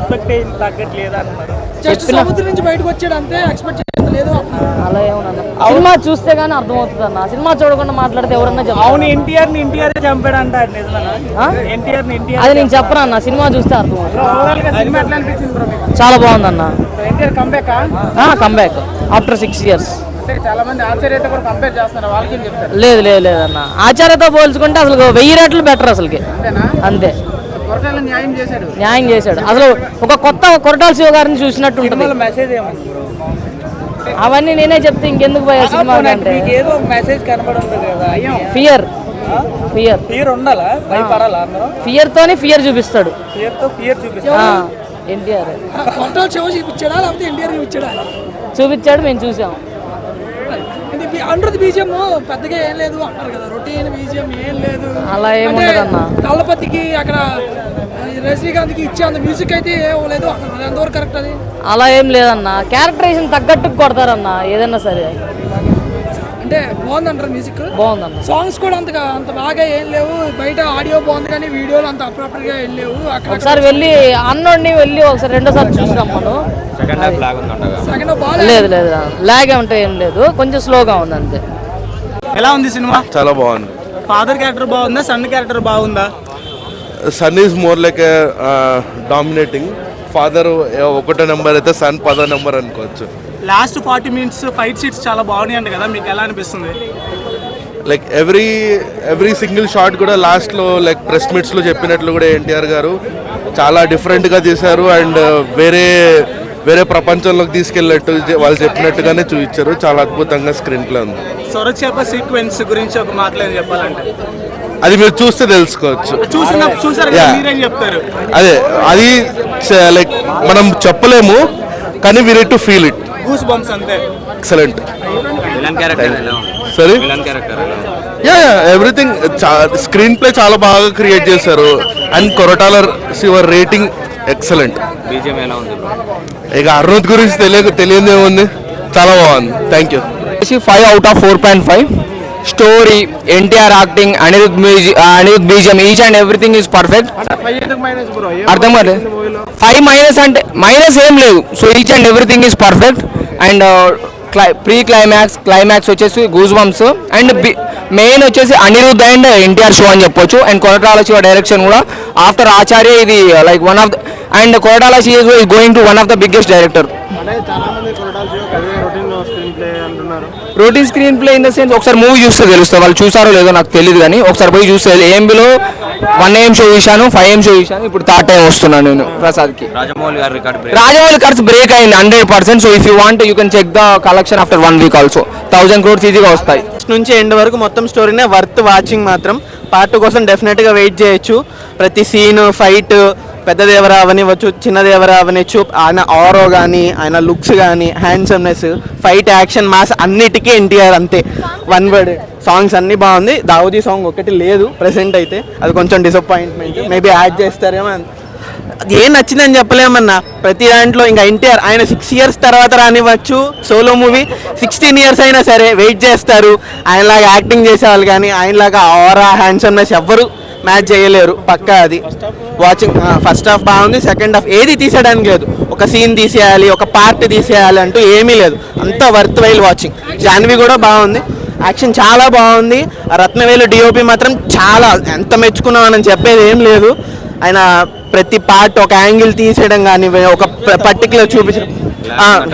Expectation తగ్గట్లేదు అంటున్నారు. Just సముద్రం నుంచి బయటకు వచ్చాడు అంతే, ఎక్స్పెక్ట్ లేదు. అలా ఏమన్నా సినిమా చూస్తే గానీ అర్థమవుతుంది అన్న, సినిమా చూడకుండా మాట్లాడితే ఎవరన్నా చెప్తారు. అవును, ఎన్టీఆర్ చంపాడు అంటారు, నిజమేనా? అది నేను చెప్పను అన్న, సినిమా చూస్తే అర్థమవుతుంది. సినిమా ఎట్లా అనిపించింది బ్రో మీకు? చాలా బాగుందన్న. NTR comeback after 6 years. చాలా మంది ఆశ్చర్యత కూడా కంపేర్ చేస్తున్నారు, వాళ్ళకి ఏం చెప్తారు? లేదన్న, ఆచార్యతో పోల్చుకుంటే అసలు 1000 రెట్లు బెటర్ అసలుకి. అంతే, న్యాయం చేశాడు. అసలు ఒక కొత్త కొరటాల శివ గారిని చూసినట్టు ఉంటుంది. మెసేజ్ ఏముంది బ్రో? అవన్నీ నేనే చెప్తే ఇంకెందుకు పోయా సినిమా అంటే. ఏదో మెసేజ్ కనబడుతుంది కదా, ఫియర్ ఉండాలా? భయపడాలా అందరూ? ఫియర్ చూపిస్తాడు. ఫియర్ చూపిస్తాడు. ఎన్టీఆర్ కొరటాల శివ చూపించాడా లేకపోతే ఎన్టీఆర్ చూపించాడు, మేము చూసాం. అండర్ బీజిఎం పెద్దగా ఏం లేదు అంటారు కదా, రొటీన్ బీజిఎం ఏం లేదు. అలా ఏముండదన్న. తలపతికి అక్కడ రజనీకాంత్కి ఇచ్చే అంత మ్యూజిక్ అయితే ఏం లేదు అంటారు, ఎంతవరకు కరెక్ట్ అది? అలా ఏం లేదన్న, క్యారెక్టరైజేషన్ తగ్గట్టు కొడతారన్న ఏదన్నా సరే. అంటే బాగుందంటారు మ్యూజిక్? బాగుందన్న. సాంగ్స్ కూడా అంత బాగా ఏం లేవు, బయట ఆడియో బాగుంది కానీ వీడియోలు అంత అప్రాపర్ గా ఏం లేవు. ఒకసారి వెళ్ళి అన్నోడిని ఒకసారి రెండోసారి చూసినాం మనం. సెకండ్ లేదు లాగ్ అంటే ఏం లేదు, కొంచెం స్లోగా ఉంది అంతే. ఎలా ఉంది సినిమా? చాలా బాగుంది. ఫాదర్ క్యారెక్టర్ బాగుందా, సన్ క్యారెక్టర్ బాగుందా? Son is more like dominating. Father 1 number అయితే సన్ 10 నెంబర్ అనుకోవచ్చు. లాస్ట్ 40 minutes ఫైట్ సీట్స్ చాలా బాగున్నాయి అంట కదా, మీకు ఎలా అనిపిస్తుంది? లైక్ ఎవ్రీ సింగిల్ షాట్ కూడా లాస్ట్లో లైక్ ప్రెస్ మీట్స్లో చెప్పినట్లు కూడా ఎన్టీఆర్ గారు చాలా డిఫరెంట్గా చేశారు. అండ్ వేరే ప్రపంచంలోకి తీసుకెళ్ళినట్టు వాళ్ళు చెప్పినట్టుగానే చూపించారు. చాలా అద్భుతంగా స్క్రీన్ ప్లే ఉంది. సొరచేప సీక్వెన్స్ గురించి ఒక మాటలో చెప్పాలంటే అది మీరు చూస్తే తెలుసుకోవచ్చు. చెప్తారు అదే, అది లైక్ మనం చెప్పలేము కానీ we need to feel it. Goose bumps అంతే. ఎక్సలెంట్. సరే, ఎవ్రీథింగ్ స్క్రీన్ ప్లే చాలా బాగా క్రియేట్ చేశారు. And Koratala Shiva rating excellent. ఇక అరుణ్ గురించి తెలియదు ఏముంది, చాలా బాగుంది. Thank you. 5 out of 4.5. Story, NTR acting, Anirudh BGM, each and everything is perfect. అర్థం కాదు 5 మైనస్ అంటే మైనస్ ఏం లేదు. So each and everything is perfect. And pre climax వచ్చేసి గూస్ బంప్స్. అండ్ మెయిన్ వచ్చేసి అనిరుద్ అండ్ ఎన్టీఆర్ షో అని చెప్పొచ్చు. అండ్ కొరటాల శివ డైరెక్షన్ కూడా ఆఫ్టర్ ఆచార్య ఇది like one of the, and Koratala Shiva is going to one of the biggest director. Routine screen play in the sense ఒకసారి movie చూస్తే తెలుస్తుంది, వాళ్ళు చూసారో లేదో నాకు తెలియదు కానీ ఒకసారి పోయి చూస్తే. ఏఎంబిలో 1 AM షో చూశాను, 5 AM షో చూశాను, ఇప్పుడు 3rd time వస్తున్నాను నేను ప్రసాద్కి. రాజమౌళి ఖర్చు బ్రేక్ అయింది 100%. So if you want you can check the collection after 1 week also. 1000 crores ఈజీగా వస్తాయి. నుంచి ఎండ్ వరకు మొత్తం స్టోరీనే వర్త్ వాచింగ్. మాత్రం పార్ట్ 2 కోసం డెఫినెట్గా వెయిట్ చేయొచ్చు. ప్రతి సీన్, ఫైట్, పెద్ద దేవరా అవనివ్వచ్చు, చిన్న దేవరా అవనిచ్చు, ఆయన ఆరో కానీ, ఆయన లుక్స్ కానీ, హ్యాండ్సమ్నెస్, ఫైట్, యాక్షన్, మాస్ అన్నిటికీ ఎన్టీఆర్ అంతే. 1 word. సాంగ్స్ అన్నీ బాగుంది. దావుదీ సాంగ్ ఒకటి లేదు ప్రెసెంట్ అయితే, అది కొంచెం డిసప్పాయింట్మెంట్. మేబీ యాడ్ చేస్తారేమో. అది ఏం నచ్చిందని చెప్పలేమన్నా. ప్రతి దాంట్లో ఇంకా ఎన్టీఆర్ ఆయన 6 years తర్వాత రానివ్వచ్చు సోలో మూవీ, 16 years అయినా సరే వెయిట్ చేస్తారు. ఆయనలాగా యాక్టింగ్ చేసేవాళ్ళు కానీ ఆయనలాగా ఆరా, హ్యాండ్సమ్నెస్ ఎవ్వరు మ్యాచ్ చేయలేరు పక్కా. అది వాచింగ్. ఫస్ట్ హాఫ్ బాగుంది, సెకండ్ హాఫ్ ఏది తీసేయడానికి లేదు. ఒక సీన్ తీసేయాలి, ఒక పార్ట్ తీసేయాలి అంటూ ఏమీ లేదు, అంతా వర్త్ వైల్ వాచింగ్. జాన్వి కూడా బాగుంది, యాక్షన్ చాలా బాగుంది. రత్నవేలు డిఓపి మాత్రం చాలా ఎంత మెచ్చుకున్నామని చెప్పేది ఏం లేదు. ఆయన ప్రతి పార్ట్ ఒక యాంగిల్ తీసేయడం కానీ, ఒక పర్టికులర్ చూపించడం.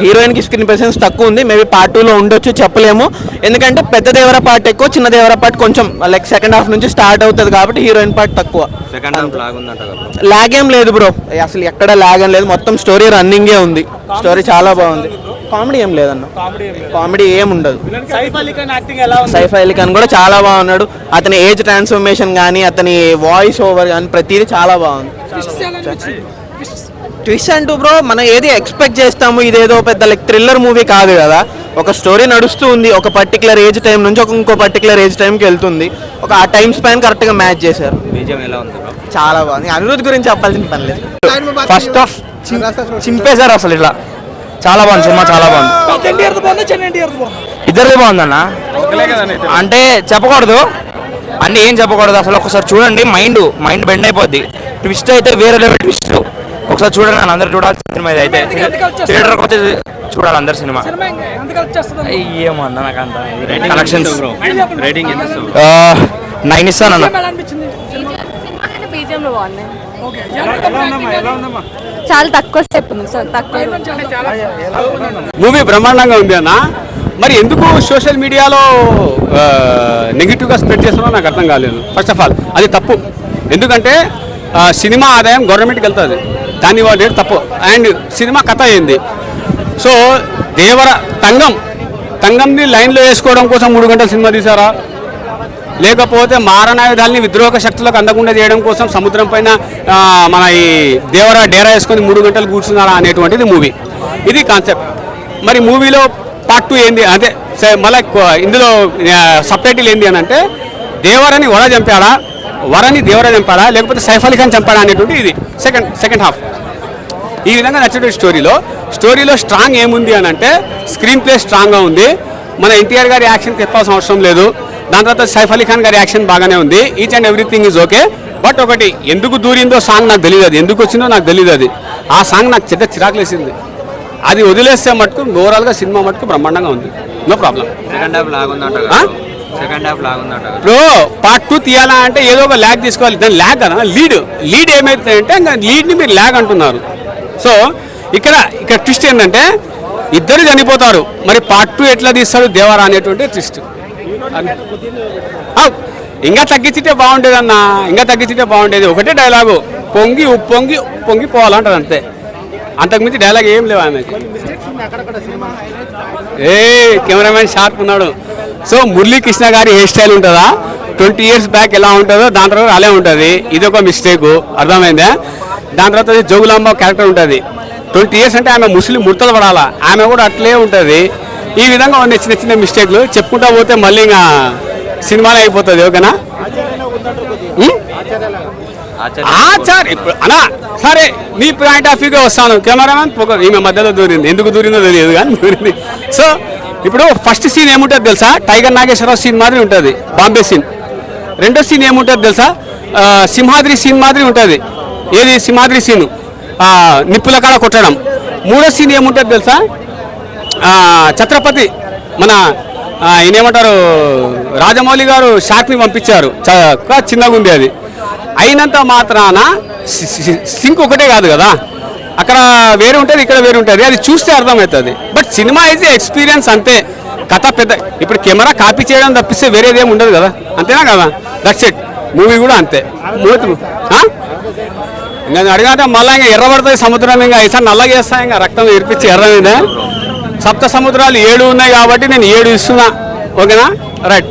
హీరోయిన్కి స్క్రీన్ ప్రెసెన్స్ తక్కువ ఉంది, మేబీ పార్ట్ 2లో ఉండొచ్చు, చెప్పలేము. ఎందుకంటే పెద్ద దేవర పార్ట్ ఎక్కువ, చిన్న దేవర పార్ట్ కొంచెం లైక్ సెకండ్ హాఫ్ నుంచి స్టార్ట్ అవుతుంది కాబట్టి హీరోయిన్ పార్ట్ తక్కువ. లాగ్ ఏం లేదు బ్రో, అసలు ఎక్కడ లాగ్ ఏం లేదు, మొత్తం స్టోరీ రన్నింగే ఉంది. స్టోరీ చాలా బాగుంది. కామెడీ ఏం లేదన్న, కామెడీ ఏం ఉండదు. సైఫ్ అలీ ఖాన్ కూడా చాలా బాగున్నాడు. అతని ఏజ్ ట్రాన్స్ఫర్మేషన్ కానీ, అతని వాయిస్ ఓవర్ కానీ ప్రతిదీ చాలా బాగుంది. ట్విస్ట్ అంటూ బ్రో మనం ఏది ఎక్స్పెక్ట్ చేస్తాము, ఇదేదో పెద్ద లైక్ థ్రిల్లర్ మూవీ కాదు కదా. ఒక స్టోరీ నడుస్తూ ఉంది, ఒక పర్టికులర్ ఏజ్ టైం నుంచి ఇంకో పర్టికులర్ ఏజ్ టైంకి వెళ్తుంది. ఒక ఆ టైం స్పాన్ కరెక్ట్గా మ్యాచ్ చేశారు. చాలా బాగుంది. అనిరుద్ గురించి చెప్పాల్సిన పని లేదు. ఫస్ట్ హాఫ్ చింపేశారు అసలు ఇట్లా. చాలా బాగుంది సినిమా, చాలా బాగుంది. ఇద్దరిది బాగుందన్న. అంటే చెప్పకూడదు అన్నీ, ఏం చెప్పకూడదు అసలు. ఒకసారి చూడండి, మైండ్ బెండ్ అయిపోద్ది. ట్విస్ట్ అయితే వేరే లెవెల్ ట్విస్ట్. ఒకసారి చూడండి, అందరు చూడాల్సిన సినిమా ఇది అయితే. థియేటర్కి వచ్చి చూడాలి అందరు సినిమా. సినిమా ఎందుకు వచ్చేస్తుంది? ఏమన్నా నాకు అంత కలెక్షన్స్ రేటింగ్ 9 ఇస్తానన్న. ఎలా అనిపించింది? బీజిఎం బాగున్నాయి. ఓకే. చాలా తక్కువ స్టెప్ ఉంది, సో తక్కువ. మూవీ బ్రహ్మాండంగా ఉంది అన్న. మరి ఎందుకు సోషల్ మీడియాలో నెగిటివ్గా స్ప్రెడ్ చేస్తున్నారో నాకు అర్థం కాలేదు. ఫస్ట్ ఆఫ్ ఆల్ అది తప్పు. ఎందుకంటే సినిమా ఆదాయం గవర్నమెంట్కి వెళ్తుంది, దాన్ని వాళ్ళు రేటు తప్పు. అండ్ సినిమా కథ అయింది. సో తంగంని లైన్లో వేసుకోవడం కోసం 3 గంటల సినిమా తీసారా, లేకపోతే మారణాయుధాలని విద్రోహక శక్తులకు అందకుండా చేయడం కోసం సముద్రం పైన మన ఈ దేవరా డేరా వేసుకొని 3 గంటలు కూర్చున్నారా అనేటువంటిది మూవీ. ఇది కాన్సెప్ట్. మరి మూవీలో పార్ట్ 2 ఏంది అంటే మళ్ళీ ఇందులో సబ్ టైటిల్ ఏంది అని అంటే దేవరని వరని దేవర చంపాడా లేకపోతే సైఫ్ అలీ ఖాన్ చంపాడా అనేటువంటి ఇది సెకండ్ హాఫ్. ఈ విధంగా నచ్చేటువంటి స్టోరీలో స్ట్రాంగ్ ఏముంది అని అంటే స్క్రీన్ ప్లే స్ట్రాంగ్గా ఉంది. మన ఎన్టీఆర్ గారి యాక్షన్ చెప్పాల్సిన అవసరం లేదు. దాని తర్వాత సైఫ్ అలీ ఖాన్ గారి యాక్షన్ బాగానే ఉంది. Each and everything is okay. But ఒకటి ఎందుకు దూరిందో సాంగ్ నాకు తెలియదు, అది ఎందుకు వచ్చిందో నాకు తెలియదు. అది ఆ సాంగ్ నాకు చెడ్డ చిరాకులేసింది. అది వదిలేస్తే మటుకు ఓవరాల్గా సినిమా మటుకు బ్రహ్మాండంగా ఉంది, నో ప్రాబ్లం. ఇప్పుడు పార్ట్ 2 తీయాలా అంటే ఏదో ఒక ల్యాగ్ తీసుకోవాలి. దాని ల్యాగ్ కదా లీడ్ ఏమైతుందంటే ఇంకా లీడ్ని మీరు ల్యాగ్ అంటున్నారు. సో ఇక్కడ ట్విస్ట్ ఏంటంటే ఇద్దరు చనిపోతారు. మరి పార్ట్ 2 ఎట్లా తీస్తాడు దేవరా అనేటువంటి ట్విస్ట్. ఇంకా తగ్గించితే బాగుండేది అన్న, ఇంకా తగ్గించితే బాగుండేది. ఒకటే డైలాగు పొంగి ఉప్పొంగి పొంగి పోవాలంటారు అంతే, అంతకుమించి డైలాగ్ ఏం లేవు ఆమెకి. కెమెరామెన్ షార్ప్ ఉన్నాడు. సో మురళీకృష్ణ గారి హెయిర్ స్టైల్ ఉంటుందా 20 years బ్యాక్ ఎలా ఉంటుందో దాని తర్వాత అలా ఉంటుంది. ఇది ఒక మిస్టేక్, అర్థమైందా? దాని తర్వాత జోగులాంబ క్యారెక్టర్ ఉంటుంది. 20 years అంటే ఆమె ముస్లిం ముడతలు పడాలా, ఆమె కూడా అట్లే ఉంటుంది. ఈ విధంగా ఉన్న చిన్న మిస్టేక్లు చెప్పుకుంటా పోతే మళ్ళీ ఇంకా సినిమాలో అయిపోతుంది. ఓకేనా? ఆచార్ ఇప్పుడు అనా సరే నీ పాయింట్ ఆఫ్ వ్యూగా వస్తాను. కెమెరామెన్ ఈమె మధ్యలో దూరింది, ఎందుకు దూరిందో తెలియదు కానీ దూరింది. సో ఇప్పుడు ఫస్ట్ సీన్ ఏముంటుంది తెలుసా? టైగర్ నాగేశ్వరరావు సీన్ మాదిరి ఉంటుంది, బాంబే సీన్. రెండో సీన్ ఏముంటుంది తెలుసా? సింహాద్రి సీన్ మాదిరి ఉంటుంది. ఏది సింహాద్రి సీను నిప్పుల కాడ కొట్టడం. మూడో సీన్ ఏముంటుంది తెలుసా? ఛత్రపతి మన ఈయనేమంటారు రాజమౌళి గారు షాక్ని పంపించారు, చిన్నగా ఉంది. అది అయినంత మాత్రాన సింక్ ఒకటే కాదు కదా, అక్కడ వేరే ఉంటుంది ఇక్కడ వేరే ఉంటుంది. అది చూస్తే అర్థమవుతుంది. బట్ సినిమా అయితే ఎక్స్పీరియన్స్ అంతే. కథ పెద్ద ఇప్పుడు కెమెరా కాపీ చేయడం తప్పిస్తే వేరేది ఏమి ఉండదు కదా, అంతేనా కదా? That's it. మూవీ కూడా అంతే. ఇంకా అడిగితే మళ్ళీ ఇంకా ఎర్రబడుతుంది సముద్రం. ఇంకా ఈసారి నల్లగా చేస్తా, ఇంకా రక్తం ఇరిపించి ఎర్ర మీద. సప్త సముద్రాలు 7 ఉన్నాయి కాబట్టి నేను 7 ఇస్తున్నా. ఓకేనా? రైట్.